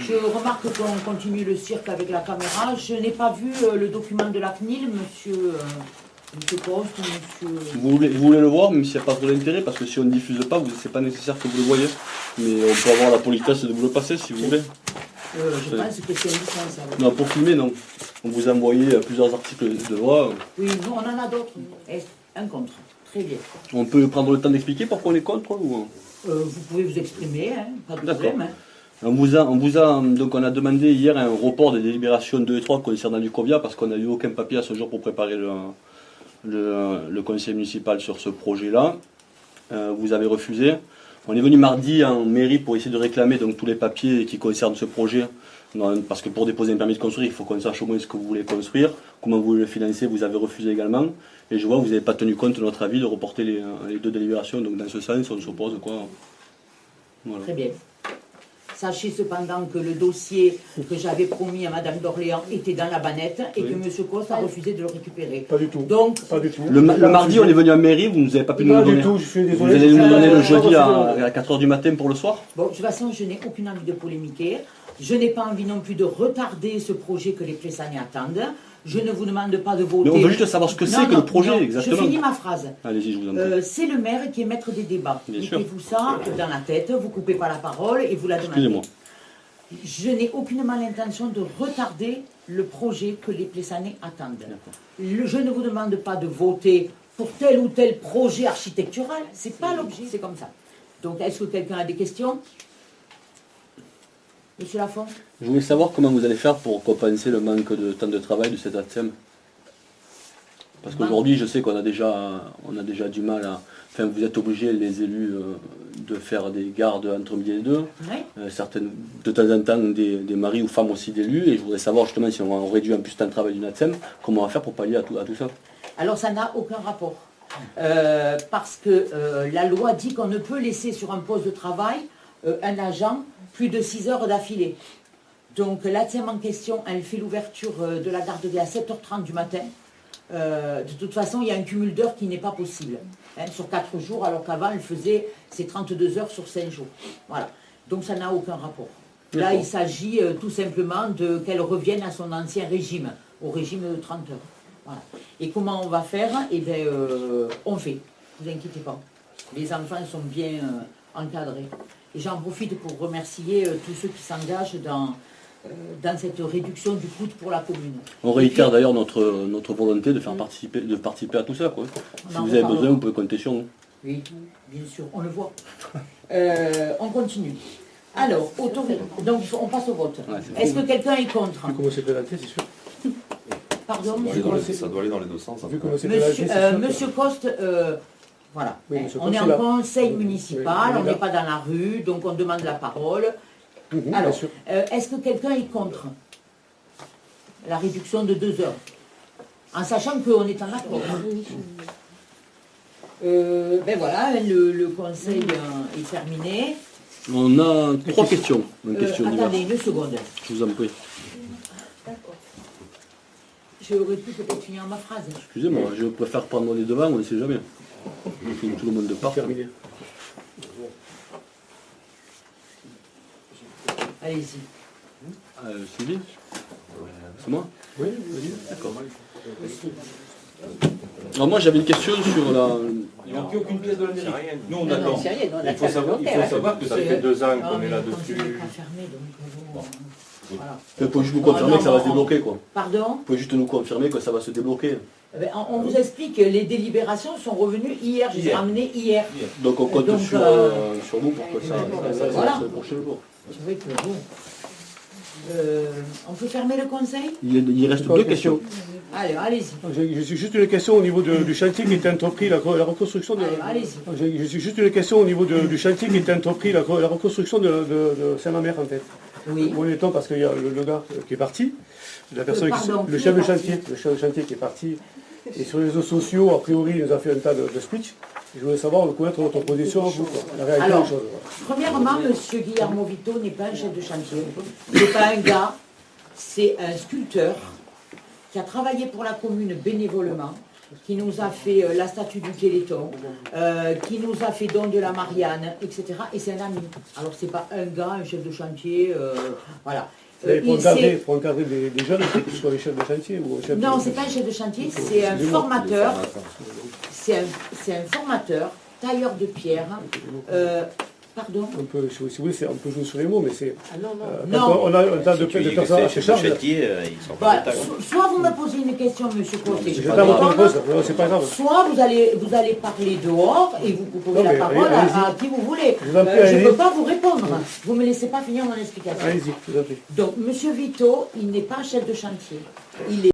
Je remarque qu'on continue le cirque avec la caméra. Je n'ai pas vu le document de la CNIL, monsieur Coste, monsieur... Vous voulez le voir, même s'il n'y a pas trop d'intérêt, parce que si on ne diffuse pas, c'est pas nécessaire que vous le voyez. Mais on peut avoir la politesse de vous le passer si vous voulez. Je pense que c'est indispensable. Non, pour filmer, non. On vous a envoyé plusieurs articles de loi. Oui, nous, on en a d'autres. Un contre. Très bien. On peut prendre le temps d'expliquer pourquoi on est contre ou... Vous pouvez vous exprimer, hein, pas de problème. Hein. Donc on a demandé hier un report des délibérations 2 et 3 concernant Lucovia parce qu'on n'a eu aucun papier à ce jour pour préparer le conseil municipal sur ce projet-là. Vous avez refusé. On est venu mardi en mairie pour essayer de réclamer donc, tous les papiers qui concernent ce projet. Parce que pour déposer un permis de construire, il faut qu'on sache au moins ce que vous voulez construire, comment vous voulez le financer, vous avez refusé également. Et je vois que vous n'avez pas tenu compte de notre avis de reporter les 2 délibérations. Donc dans ce sens, on s'oppose quoi. Voilà. Très bien. Sachez cependant que le dossier que j'avais promis à Madame d'Orléans était dans la bannette et que M. Coste a refusé de le récupérer. Pas du tout. Donc, pas du tout. Le mardi, on est venu à mairie, vous ne nous avez pas pu nous le donner. Pas du tout, je suis désolé. Vous allez nous donner le jeudi à 4h du matin pour le soir? Bon, de toute façon, je n'ai aucune envie de polémiquer. Je n'ai pas envie non plus de retarder ce projet que les Plessanais attendent. Je ne vous demande pas de voter. Mais on veut juste savoir ce que c'est que le projet, exactement. Je finis ma phrase. Allez-y, je vous en prie. C'est le maire qui est maître des débats. Mettez-vous ça dans la tête, vous ne coupez pas la parole et vous la demandez. Excusez-moi. Je n'ai aucunement l'intention de retarder le projet que les Plessanais attendent. Je ne vous demande pas de voter pour tel ou tel projet architectural. C'est pas l'objet, c'est comme ça. Donc, est-ce que quelqu'un a des questions? Monsieur Lafont? Je voulais savoir comment vous allez faire pour compenser le manque de temps de travail de cet ATSEM. Parce qu'aujourd'hui, je sais qu'on a déjà du mal à... Enfin, vous êtes obligés, les élus, de faire des gardes entre midi et deux. Oui. Certaines, de temps en temps, des maris ou femmes aussi d'élus. Et je voudrais savoir justement si on réduit un plus le temps de travail d'une ATSEM, comment on va faire pour pallier à tout ça. Alors, ça n'a aucun rapport. Parce que la loi dit qu'on ne peut laisser sur un poste de travail un agent plus de 6 heures d'affilée. Donc, l'ATSEM en question, elle fait l'ouverture de la garderie à 7h30 du matin. De toute façon, il y a un cumul d'heures qui n'est pas possible. Hein, sur 4 jours, alors qu'avant, elle faisait ses 32 heures sur 5 jours. Voilà. Donc, ça n'a aucun rapport. Là, il s'agit tout simplement qu'elle revienne à son ancien régime, au régime de 30 heures. Voilà. Et comment on va faire? Eh bien, on fait. Ne vous inquiétez pas. Les enfants sont bien encadrés. Et j'en profite pour remercier tous ceux qui s'engagent dans cette réduction du coût pour la commune. On réitère d'ailleurs notre volonté de faire participer à tout ça. Quoi. Si vous avez besoin, vous pouvez compter sur nous. Oui, bien sûr, on le voit. On continue. Alors, donc on passe au vote. Ouais, est-ce que quelqu'un est contre? Vu comment c'est présenté, c'est sûr. Pardon, ça doit aller dans les deux sens. Vu comment c'est présenté, Monsieur Coste, voilà, oui, on est en conseil municipal, on n'est pas dans la rue, donc on demande la parole. Alors, est-ce que quelqu'un est contre la réduction de 2 heures? En sachant qu'on est en accord. Ben voilà, le conseil est terminé. On a 3 questions. Attendez, une seconde. Je vous en prie. D'accord. J'aurais pu peut-être finir ma phrase. Excusez-moi, je préfère prendre les devants, on ne sait jamais. Tout le monde de part. Terminé. Allez-y. Sylvie? C'est moi? Oui, vas-y. D'accord. Alors moi j'avais une question sur la... Il n'y a aucune pièce de la mairie. Nous on Non, attend. c'est rien, Il faut savoir que ça fait 2 ans qu'on est là-dessus. Voilà. Vous pouvez juste nous confirmer que ça va se débloquer quoi. Pardon? Vous pouvez juste nous confirmer que ça va se débloquer. On vous explique que les délibérations sont revenues hier, je les ai ramenées hier. Donc on compte sur vous pour que ça voilà. le prochain jour. C'est vrai que bon. On peut fermer le conseil? Il reste 2 questions. Allez, allez-y. J'ai juste une question au niveau du chantier qui était entrepris, la reconstruction de... Allez-y. J'ai juste une question au niveau du chantier qui était entrepris, la reconstruction de Saint-Mamère en fait. Oui. Où est-on? Parce qu'il y a le gars qui est parti, la personne le chef de chantier qui est parti. Et sur les réseaux sociaux, a priori, il nous a fait un tas de speech. Je voulais savoir, connaître votre position à vous, la réalité des choses. Premièrement, M. Guillermo Vito n'est pas un chef de chantier. C'est pas un gars, c'est un sculpteur qui a travaillé pour la commune bénévolement. qui nous a fait la statue du Téléthon, qui nous a fait don de la Marianne, etc. Et c'est un ami. Alors c'est pas un gars, un chef de chantier, voilà. Pour encadrer des jeunes, qui soient les chefs de chantier ou chefs Non, de... c'est pas un chef de chantier, c'est un formateur. C'est un formateur, tailleur de pierre. Pardon. Si vous voulez, on peut jouer sur les mots, mais c'est... Non. On a un tas de personnes à se charge. Voilà. Soit vous me posez une question, monsieur Côté, Je pas votre réponse, c'est pas grave. soit vous allez parler dehors et vous pouvez la parole à qui vous voulez. Je vous en prie, Je ne allez-y. peux pas vous répondre. Vous ne me laissez pas finir mon explication. Allez-y, je vous en prie. Donc, monsieur Vito, il n'est pas chef de chantier. Il est